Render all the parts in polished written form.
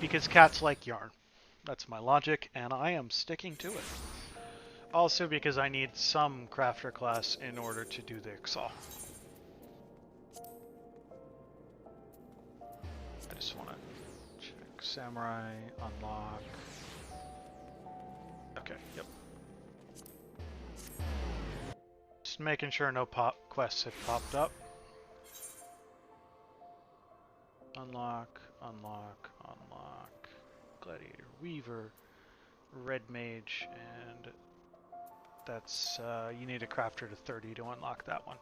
Because cats like yarn. That's my logic, and I am sticking to it. Also because I need some crafter class in order to do the XIV. I just want to check samurai, unlock. Okay, yep. Just making sure no quests have popped up. Unlock, unlock, unlock. Gladiator Weaver, Red Mage, and that's, you need a crafter to 30 to unlock that one.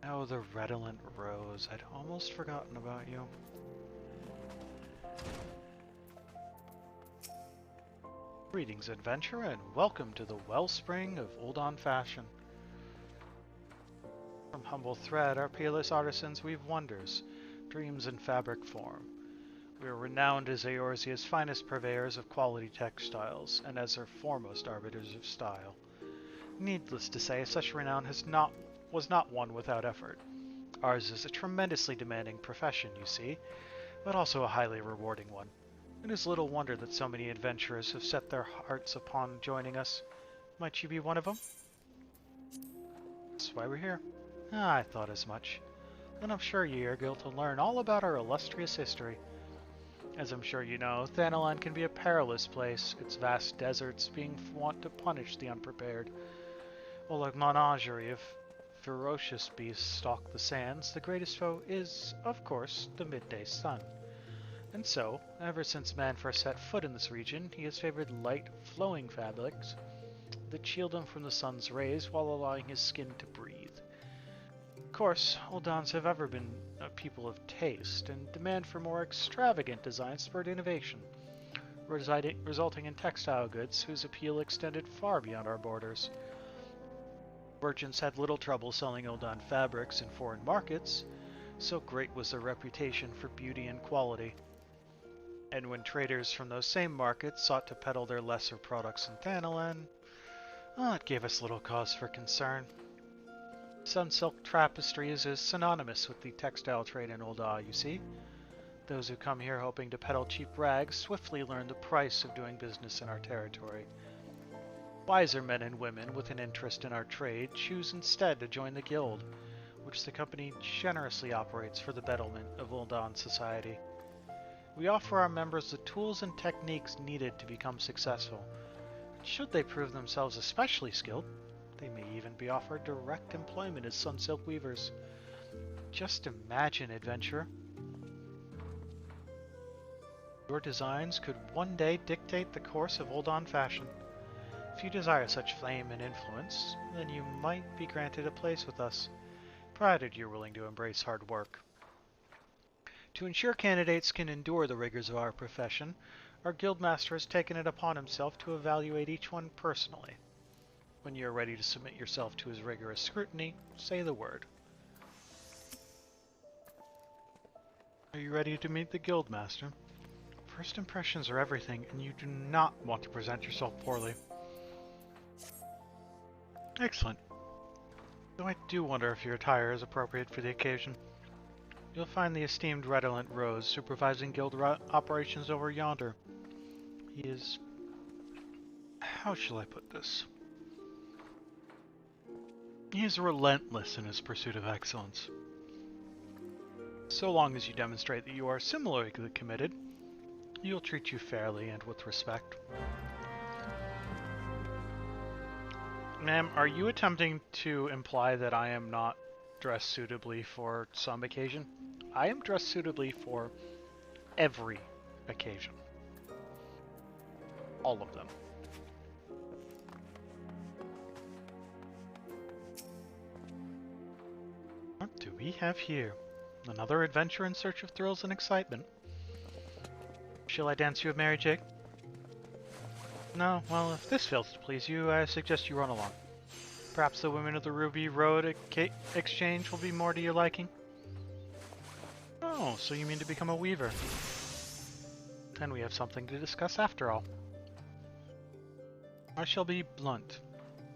Oh, the Redolent Rose. I'd almost forgotten about you. Greetings, adventurer, and welcome to the wellspring of Ul'dahn fashion. From humble thread, our peerless artisans weave wonders, dreams in fabric form. We are renowned as Eorzea's finest purveyors of quality textiles, and as her foremost arbiters of style. Needless to say, such renown was not won without effort. Ours is a tremendously demanding profession, you see, but also a highly rewarding one. It is little wonder that so many adventurers have set their hearts upon joining us. Might you be one of them? That's why we're here. Ah, I thought as much. Then I'm sure ye are eager to learn all about our illustrious history. As I'm sure you know, Thanalan can be a perilous place, its vast deserts being wont to punish the unprepared. While a menagerie of ferocious beasts stalk the sands, the greatest foe is, of course, the midday sun. And so, ever since man first set foot in this region, he has favored light, flowing fabrics that shield him from the sun's rays while allowing his skin to breathe. Of course, Ul'dahns have ever been a people of taste, and demand for more extravagant designs spurred innovation, resulting in textile goods whose appeal extended far beyond our borders. Merchants had little trouble selling Ul'dahn fabrics in foreign markets, so great was their reputation for beauty and quality. And when traders from those same markets sought to peddle their lesser products in Thanalan, it gave us little cause for concern. Sunsilk tapestries is synonymous with the textile trade in Ul'dah, you see. Those who come here hoping to peddle cheap rags swiftly learn the price of doing business in our territory. Wiser men and women with an interest in our trade choose instead to join the guild, which the company generously operates for the betterment of Ul'dahn society. We offer our members the tools and techniques needed to become successful. Should they prove themselves especially skilled, they may even be offered direct employment as Sunsilk weavers. Just imagine, adventurer. Your designs could one day dictate the course of Ul'dahn fashion. If you desire such fame and influence, then you might be granted a place with us, provided you're willing to embrace hard work. To ensure candidates can endure the rigors of our profession, our guildmaster has taken it upon himself to evaluate each one personally. When you are ready to submit yourself to his rigorous scrutiny, say the word. Are you ready to meet the guildmaster? First impressions are everything, and you do not want to present yourself poorly. Excellent. Though I do wonder if your attire is appropriate for the occasion. You'll find the esteemed Redolent Rose supervising guild operations over yonder. He is... how shall I put this? He is relentless in his pursuit of excellence. So long as you demonstrate that you are similarly committed, he'll treat you fairly and with respect. Ma'am, are you attempting to imply that I am not dressed suitably for some occasion? I am dressed suitably for every occasion. All of them. What do we have here? Another adventure in search of thrills and excitement. Shall I dance you a merry jig? No, well, if this fails to please you, I suggest you run along. Perhaps the women of the Ruby Road exchange will be more to your liking? Oh, so you mean to become a weaver? Then we have something to discuss after all. I shall be blunt.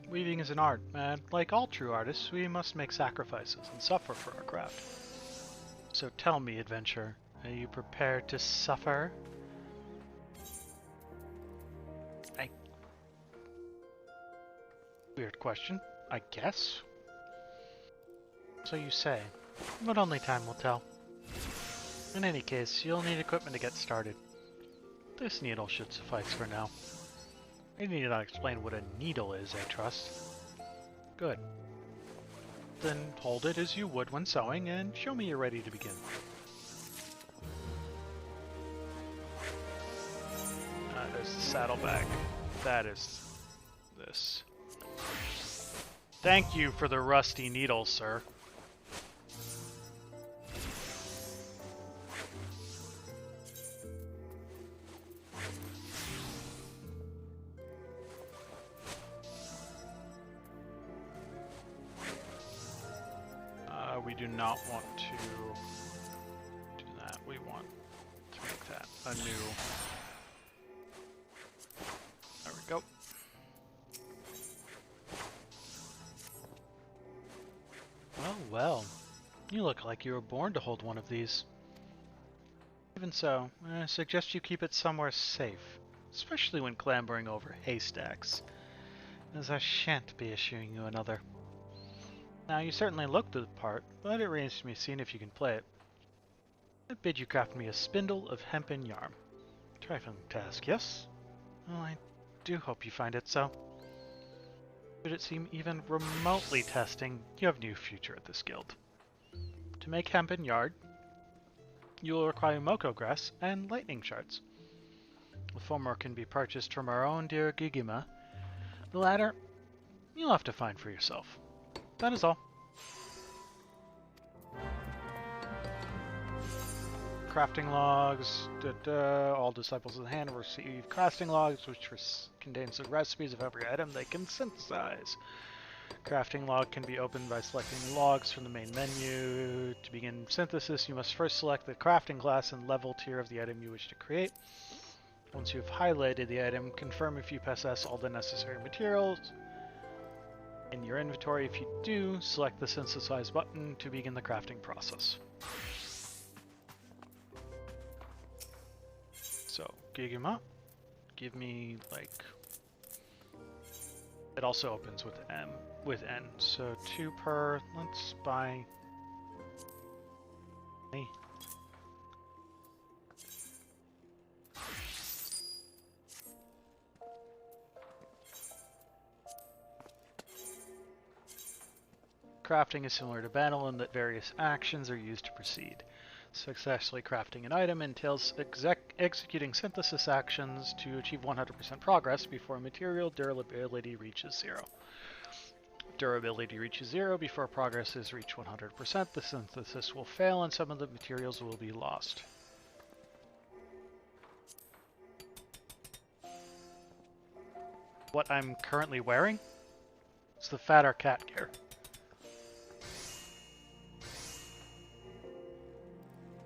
Weaving is an art, and like all true artists, we must make sacrifices and suffer for our craft. So tell me, adventurer, Are you prepared to suffer? Weird question, I guess. So you say, but only time will tell. In any case, you'll need equipment to get started. This needle should suffice for now. I need not explain what a needle is, I trust. Good. Then hold it as you would when sewing, and show me you're ready to begin. There's the saddlebag. That is this. Thank you for the rusty needle, sir. We do not want to do that. We want to make that a new... There we go. Well. You look like you were born to hold one of these. Even so, I suggest you keep it somewhere safe, especially when clambering over haystacks, as I shan't be issuing you another. Now, you certainly look the part, but it remains to be seen if you can play it. I bid you craft me a spindle of hempen yarn. Trifling task, yes? Well, I do hope you find it so. Should it seem even remotely testing, you have no future at this guild. To make hempen yarn, you will require Miqo'te grass and lightning shards. The former can be purchased from our own dear Gigima. The latter, you'll have to find for yourself. That is all. Crafting logs. All disciples of the hand receive crafting logs, which contains the recipes of every item they can synthesize. Crafting log can be opened by selecting logs from the main menu. To begin synthesis, you must first select the crafting class and level tier of the item you wish to create. Once you have highlighted the item, confirm if you possess all the necessary materials in your inventory. If you do, select the synthesize button to begin the crafting process. So, Gigima, give me like... It also opens with N, so 2 per. Let's buy... Crafting is similar to battle in that various actions are used to proceed. Successfully crafting an item entails executing synthesis actions to achieve 100% progress before material durability reaches 0. Durability reaches 0 before progress is reached 100%. The synthesis will fail and some of the materials will be lost. What I'm currently wearing? It's the fatter cat gear.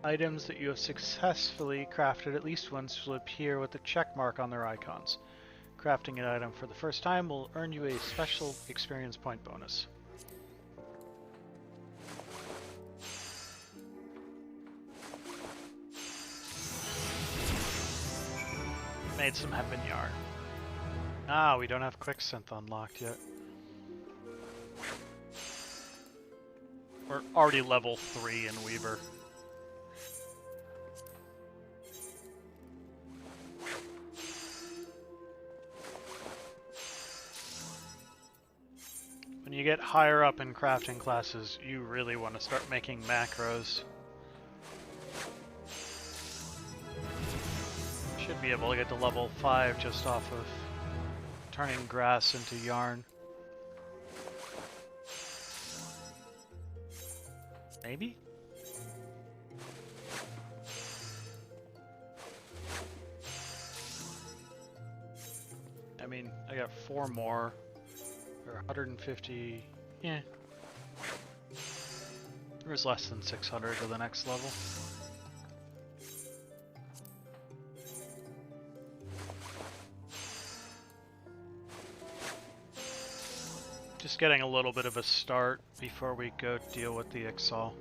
Items that you have successfully crafted at least once will appear with a check mark on their icons. Crafting an item for the first time will earn you a special experience point bonus. Made some hempen yarn. Ah, we don't have quick synth unlocked yet. We're already level 3 in Weaver. When you get higher up in crafting classes, you really want to start making macros. Should be able to get to level 5 just off of turning grass into yarn. Maybe? I mean, I got 4 more. Or 150, yeah. There's less than 600 to the next level. Just getting a little bit of a start before we go deal with the XIV.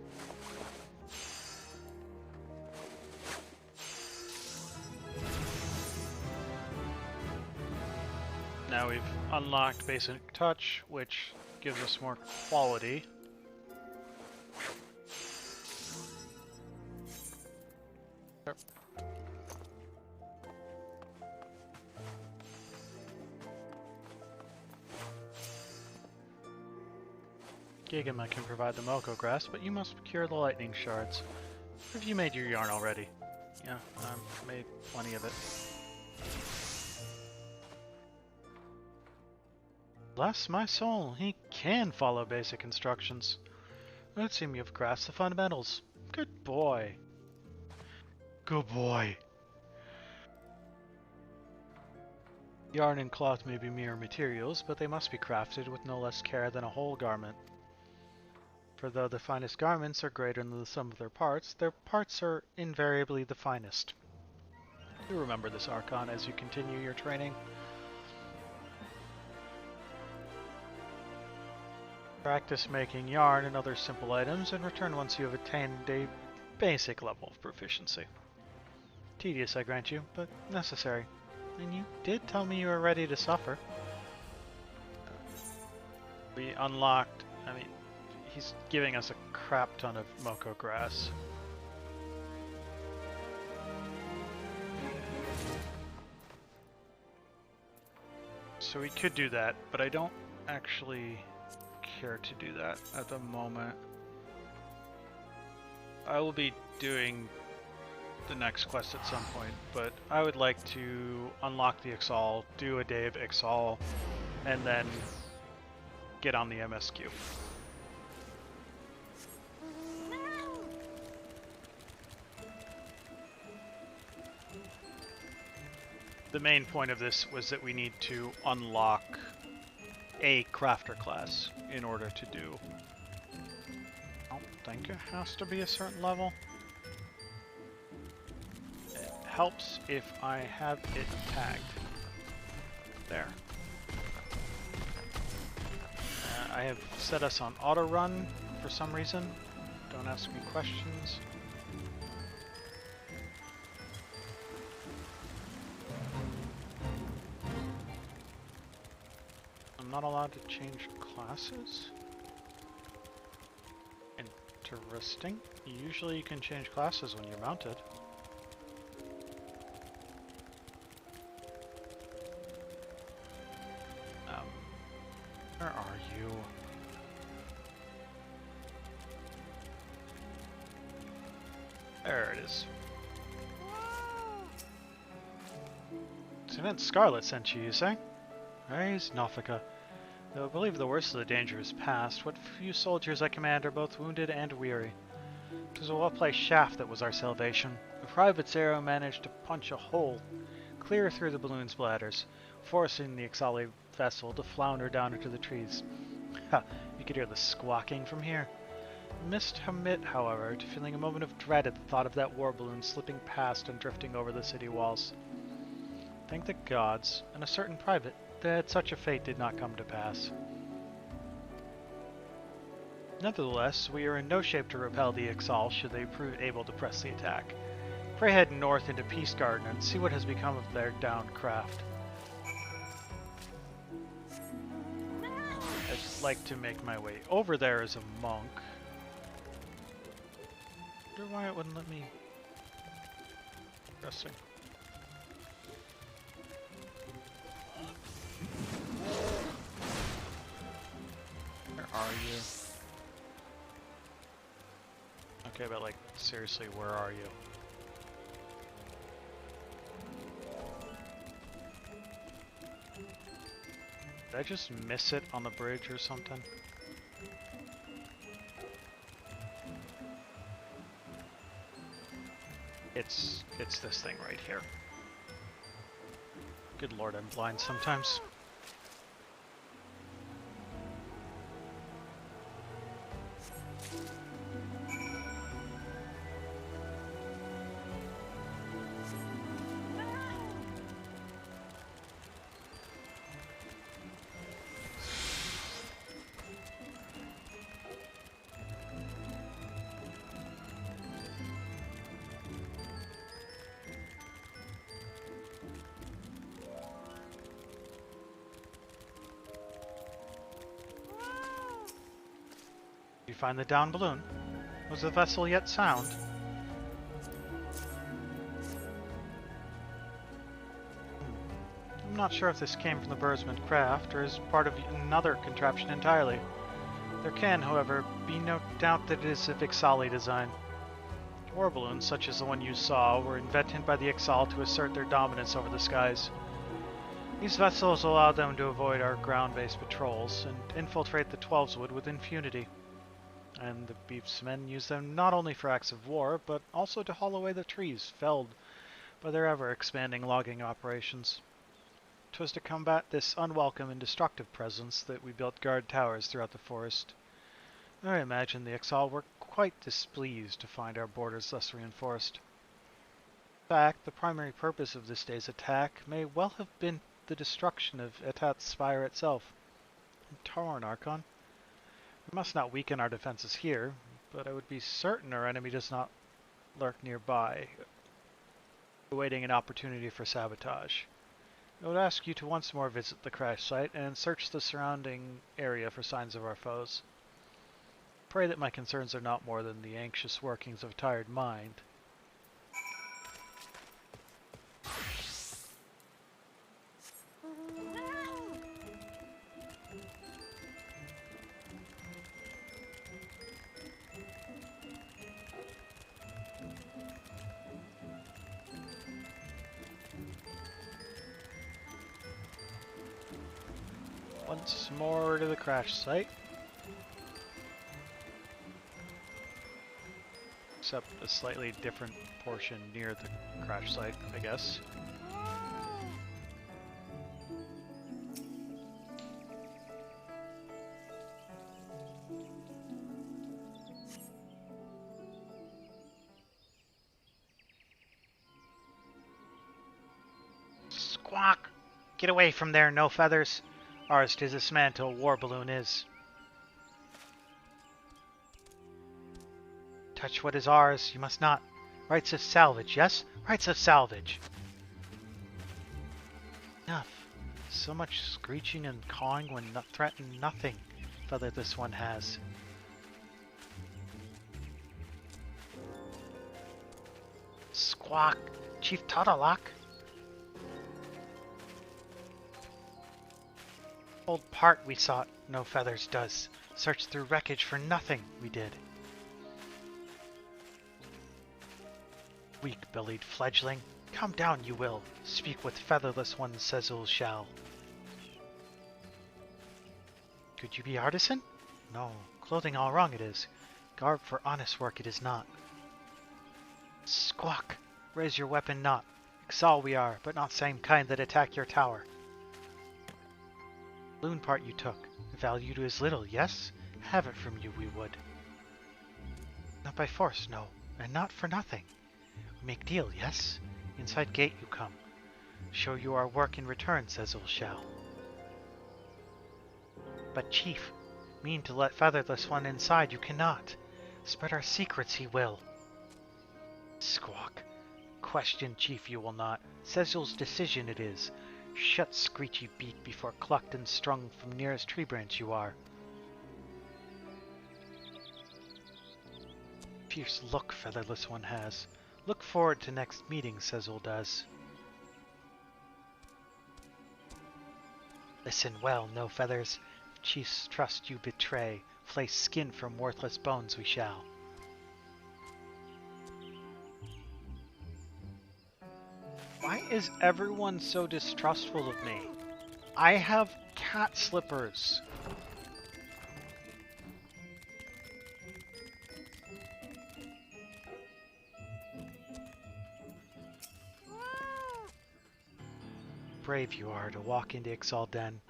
now we've unlocked basic touch, which gives us more quality. Gigama can provide the Moko grass, but you must procure the lightning shards. Have you made your yarn already? Yeah, I've made plenty of it. Bless my soul, he can follow basic instructions. It would seem you've grasped the fundamentals. Good boy. Good boy. Yarn and cloth may be mere materials, but they must be crafted with no less care than a whole garment. For though the finest garments are greater than the sum of their parts are invariably the finest. You remember this, Archon, as you continue your training. Practice making yarn and other simple items, and return once you have attained a basic level of proficiency. Tedious, I grant you, but necessary. And you did tell me you were ready to suffer. We unlocked... he's giving us a crap ton of Moko grass. So we could do that, but I don't actually care to do that at the moment. I will be doing the next quest at some point, but I would like to unlock the XIV, do a day of XIV, and then get on the MSQ. The main point of this was that we need to unlock a crafter class in order to do. I don't think it has to be a certain level. It helps if I have it tagged. There. I have set us on auto run for some reason. Don't ask me questions. I'm not allowed to change classes? Interesting. Usually you can change classes when you're mounted. Where are you? There it is. Event Scarlet sent you say? Praise Nofika. Though I believe the worst of the danger is past, what few soldiers I command are both wounded and weary. 'Twas a well-placed shaft that was our salvation. A private's arrow managed to punch a hole clear through the balloon's bladders, forcing the XIV vessel to flounder down into the trees. Ha! You could hear the squawking from here. Missed Hamit, however, to feeling a moment of dread at the thought of that war balloon slipping past and drifting over the city walls. Thank the gods, and a certain private, that such a fate did not come to pass. Nevertheless, we are in no shape to repel the XIV should they prove able to press the attack. Pray head north into Peace Garden and see what has become of their downed craft. I'd like to make my way over there as a monk. I wonder why it wouldn't let me... Interesting. Where are you? Okay, but like, seriously, where are you? Did I just miss it on the bridge or something? It's this thing right here. Good lord, I'm blind sometimes. find the down balloon? Was the vessel yet sound? I'm not sure if this came from the Bursman craft or is part of another contraption entirely. There can, however, be no doubt that it is of XIV design. War balloons, such as the one you saw, were invented by the XIV to assert their dominance over the skies. These vessels allowed them to avoid our ground-based patrols and infiltrate the Twelveswood with impunity. And the Beef's men used them not only for acts of war, but also to haul away the trees felled by their ever-expanding logging operations. 'Twas to combat this unwelcome and destructive presence that we built guard towers throughout the forest. I imagine the XIV were quite displeased to find our borders thus reinforced. In fact, the primary purpose of this day's attack may well have been the destruction of Etat's spire itself. Torn, Archon. We must not weaken our defenses here, but I would be certain our enemy does not lurk nearby, awaiting an opportunity for sabotage. I would ask you to once more visit the crash site and search the surrounding area for signs of our foes. Pray that my concerns are not more than the anxious workings of a tired mind. Once more to the crash site. Except a slightly different portion near the crash site, I guess. Squawk! Get away from there, no feathers! Ours to dismantle war balloon is. Touch what is ours, you must not. Rights of salvage, yes? Rights of salvage. Enough. So much screeching and cawing when threaten nothing feather this one has. Squawk, Chief Toddalok. Old part we sought, no feathers does. Search through wreckage for nothing, we did. Weak-bellied fledgling, come down you will. Speak with featherless one, Sezul shall. Could you be artisan? No, clothing all wrong it is. Garb for honest work it is not. Squawk, raise your weapon not. Exal we are, but not same kind that attack your tower. Loon part you took, value to is little, yes? Have it from you we would. Not by force, no, and not for nothing. We make deal, yes? Inside gate you come. Show you our work in return, Sezul shall. But chief, mean to let featherless one inside you cannot. Spread our secrets he will. Squawk, question chief you will not. Sezul's decision it is. Shut screechy beak before clucked and strung from nearest tree branch you are. Fierce look featherless one has. Look forward to next meeting, Sezul does. Listen well, no feathers. If chief's trust you betray, flay skin from worthless bones we shall. Why is everyone so distrustful of me? I have cat slippers. Brave you are to walk into Ixal Den.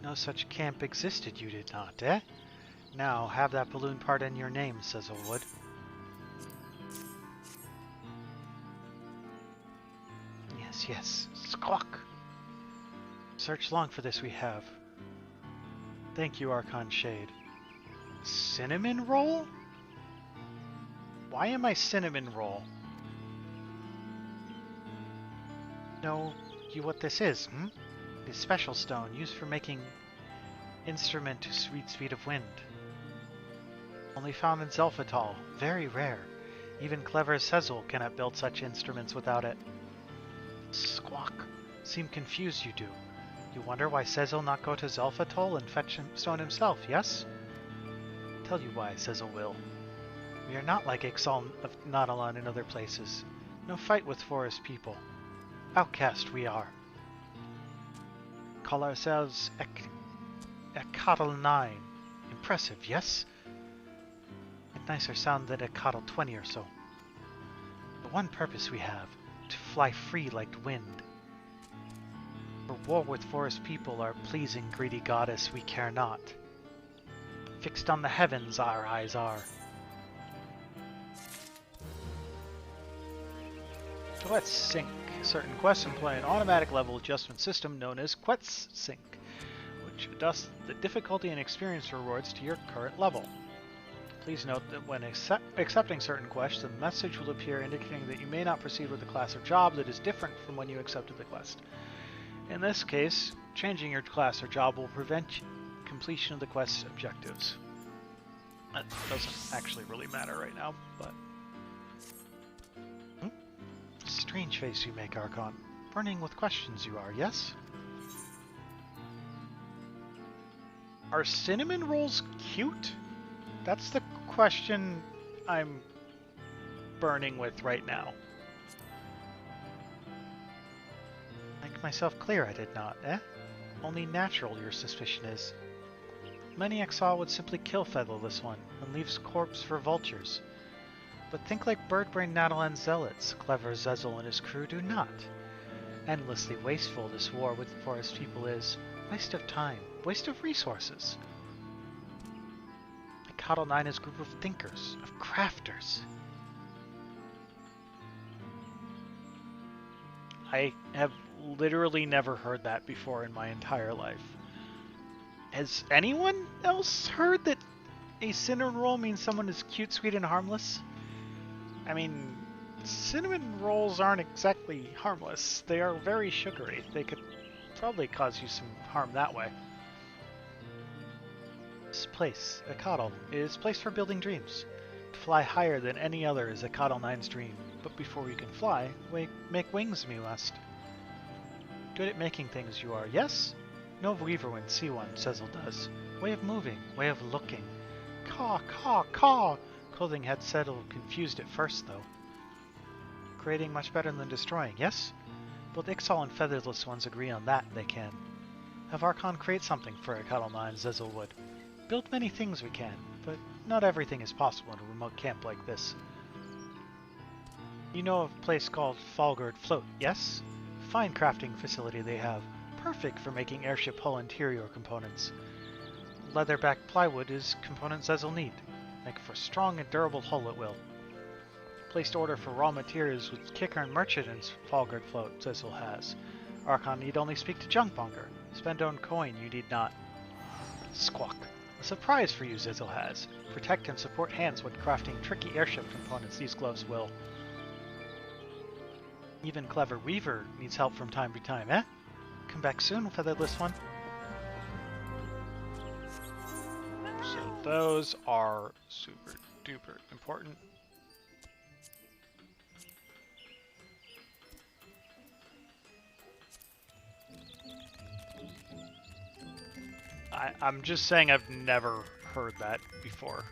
No such camp existed, you did not, eh? Now, have that balloon part in your name, Sezul would. Yes, squawk! Search long for this we have. Thank you, Archon Shade. Cinnamon roll? Why am I cinnamon roll? Know you what this is, hmm? It is special stone used for making instrument to sweet speed of wind. Only found in Zelphatal. Very rare. Even clever Sezzle cannot build such instruments without it. Squawk. Seem confused you do. You wonder why Sezzle not go to Zelphatal and fetch stone himself, yes? Tell you why, Sezzle will. We are not like Ixal of Nautilon and other places. No fight with forest people. Outcast we are. Call ourselves XIV. Impressive, yes? A nicer sound than XIV or so. The one purpose we have, to fly free like wind. For war with forest people, our pleasing greedy goddess, we care not. Fixed on the heavens our eyes are. So let's sync certain quests and play an automatic level adjustment system known as Quest Sync, which adjusts the difficulty and experience rewards to your current level. Please note that when accepting certain quests, a message will appear indicating that you may not proceed with a class or job that is different from when you accepted the quest. In this case, changing your class or job will prevent completion of the quest's objectives. That doesn't actually really matter right now, but... Strange face you make, Archon. Burning with questions you are, yes? Are cinnamon rolls cute? That's the question I'm burning with right now. Make myself clear, I did not, eh? Only natural your suspicion is. Many Exile would simply kill Featherless One and leave his corpse for vultures. But think like bird-brained Nautilon zealots, clever Zezel and his crew do not. Endlessly wasteful this war with the forest people is. Waste of time, waste of resources. XIV is a group of thinkers, of crafters. I have literally never heard that before in my entire life. Has anyone else heard that a cinnamon roll means someone is cute, sweet, and harmless? I mean, cinnamon rolls aren't exactly harmless. They are very sugary. They could probably cause you some harm that way. This place, Akadal, is a place for building dreams. To fly higher than any other is Akadal 9's dream. But before we can fly, we make wings, we must. Good at making things you are, yes? No weaver when see one, Sezzle does. Way of moving, way of looking. Caw, caw, caw! Clothing had Sezzle confused at first, though. Creating much better than destroying, yes? Both Ixal and Featherless Ones agree on that, they can. Have Archon create something for Akadal 9, Sezzle would. Build many things we can, but not everything is possible in a remote camp like this. You know of a place called Falgard Float, yes? Fine crafting facility they have. Perfect for making airship hull interior components. Leather-backed plywood is components Zezel need. Make for strong and durable hull it will. Placed order for raw materials with Kicker and Merchant in Falgard Float, Zezel has. Archon need only speak to Junkmonger. Spend own coin you need not. Squawk. A surprise for you Zezel has. Protect and support hands when crafting tricky airship components these gloves will. Even clever Weaver needs help from time to time, eh? Come back soon, Featherless One. So those are super duper important. I'm just saying I've never heard that before.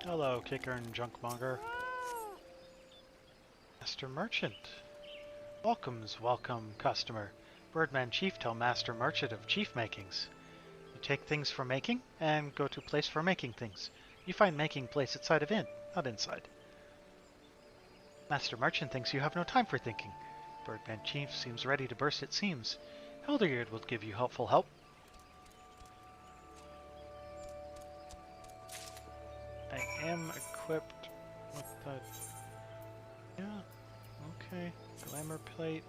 Hello, Kicker and Junkmonger. Master Merchant. Welcome's welcome, customer. Birdman Chief tell Master Merchant of chief makings. You take things for making, and go to place for making things. You find making place outside of inn, not inside. Master Merchant thinks you have no time for thinking. Birdman Chief seems ready to burst at seams. Elderyeard will give you helpful help. equipped with that. Yeah, okay. Glamour plate.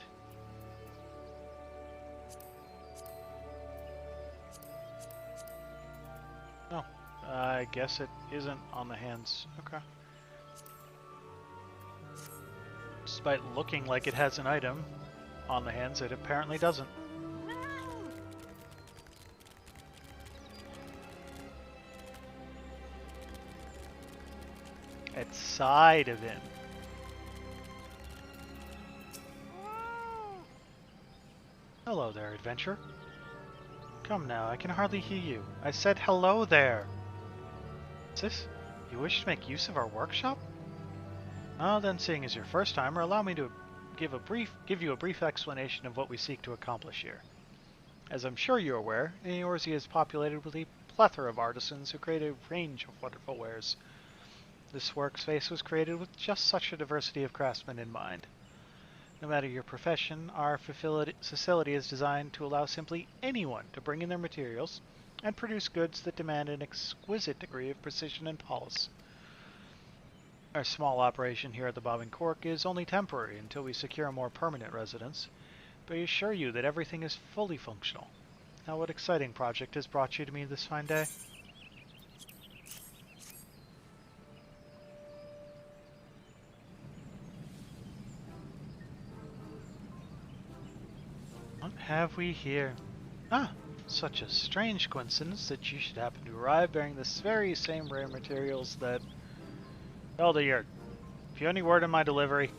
Oh, I guess it isn't on the hands. Okay. Despite looking like it has an item on the hands, it apparently doesn't. It's side of him. Hello there, adventure. Come now, I can hardly hear you. I said hello there. What's this? You wish to make use of our workshop? Oh, then seeing as your first timer, allow me to give you a brief explanation of what we seek to accomplish here. As I'm sure you're aware, Eorzea is populated with a plethora of artisans who create a range of wonderful wares. This workspace was created with just such a diversity of craftsmen in mind. No matter your profession, our facility is designed to allow simply anyone to bring in their materials and produce goods that demand an exquisite degree of precision and polish. Our small operation here at the Bob and Cork is only temporary until we secure a more permanent residence, but I assure you that everything is fully functional. Now, what exciting project has brought you to me this fine day? What have we here? Ah, such a strange coincidence that you should happen to arrive bearing the very same rare materials that... Eldayard, have you any word on my delivery?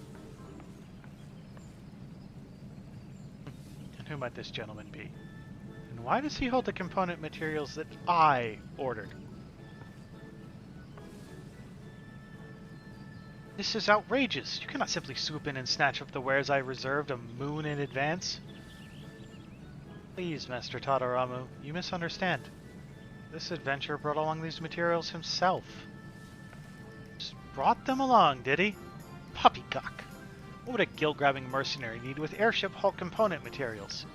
And who might this gentleman be? And why does he hold the component materials that I ordered? This is outrageous. You cannot simply swoop in and snatch up the wares I reserved a moon in advance. Please, Master Tadaramu, you misunderstand. This adventurer brought along these materials himself. Just brought them along, did he? Poppycock. What would a guild-grabbing mercenary need with airship hull component materials?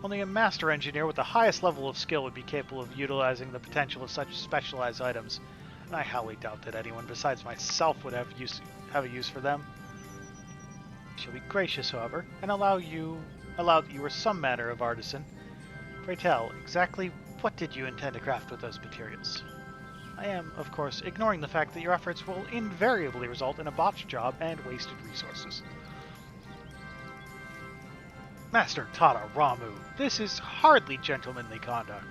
Only a master engineer with the highest level of skill would be capable of utilizing the potential of such specialized items, and I highly doubt that anyone besides myself would have a use for them. I shall be gracious, however, and allow that you were some manner of artisan. Pray tell, exactly what did you intend to craft with those materials? I am, of course, ignoring the fact that your efforts will invariably result in a botched job and wasted resources. Master Tadaramu, this is hardly gentlemanly conduct.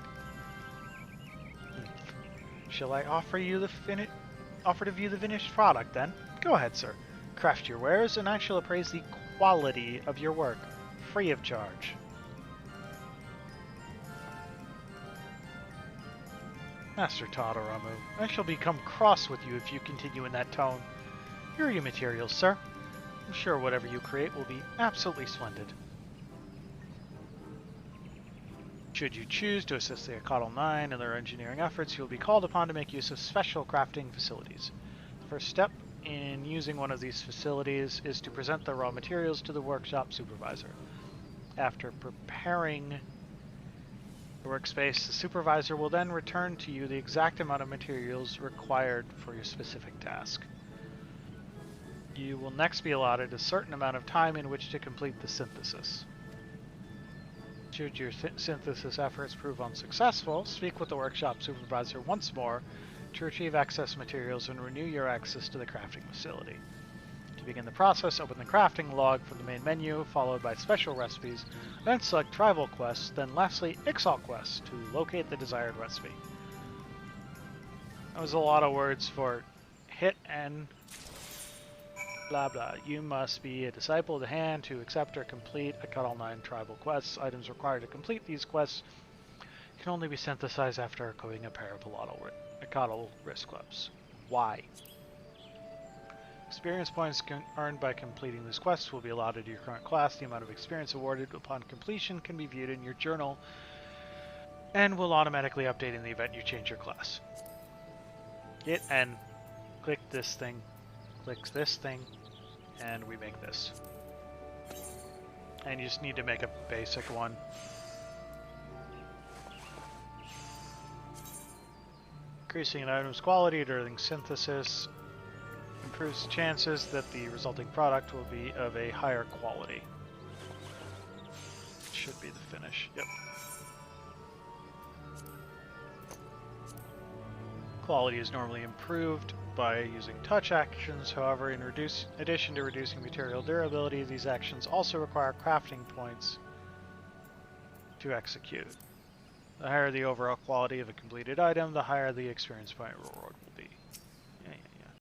Shall I offer to view the finished product, then? Go ahead, sir. Craft your wares, and I shall appraise the quality of your work, free of charge. Master Tadaramu, I shall become cross with you if you continue in that tone. Here are your materials, sir. I'm sure whatever you create will be absolutely splendid. Should you choose to assist the XIV 9 in their engineering efforts, you'll be called upon to make use of special crafting facilities. The first step in using one of these facilities is to present the raw materials to the workshop supervisor. After preparing the workspace, the supervisor will then return to you the exact amount of materials required for your specific task. You will next be allotted a certain amount of time in which to complete the synthesis. Should your synthesis efforts prove unsuccessful, speak with the workshop supervisor once more to retrieve excess materials and renew your access to the crafting facility. To begin the process, open the crafting log from the main menu, followed by special recipes, then select tribal quests, then lastly XIV quests to locate the desired recipe. That was a lot of words for hit and blah blah. You must be a disciple of the hand to accept or complete a XIV 9 tribal quests. Items required to complete these quests can only be synthesized after equipping a pair of XIV wrist gloves. Why? Experience points earned by completing this quest will be allotted to your current class. The amount of experience awarded upon completion can be viewed in your journal and will automatically update in the event you change your class. Hit and click this thing, clicks this thing, and we make this. And you just need to make a basic one. Increasing an item's quality during synthesis improves chances that the resulting product will be of a higher quality. Should be the finish. Yep. Quality is normally improved by using touch actions. However, in addition to reducing material durability, these actions also require crafting points to execute. The higher the overall quality of a completed item, the higher the experience point reward will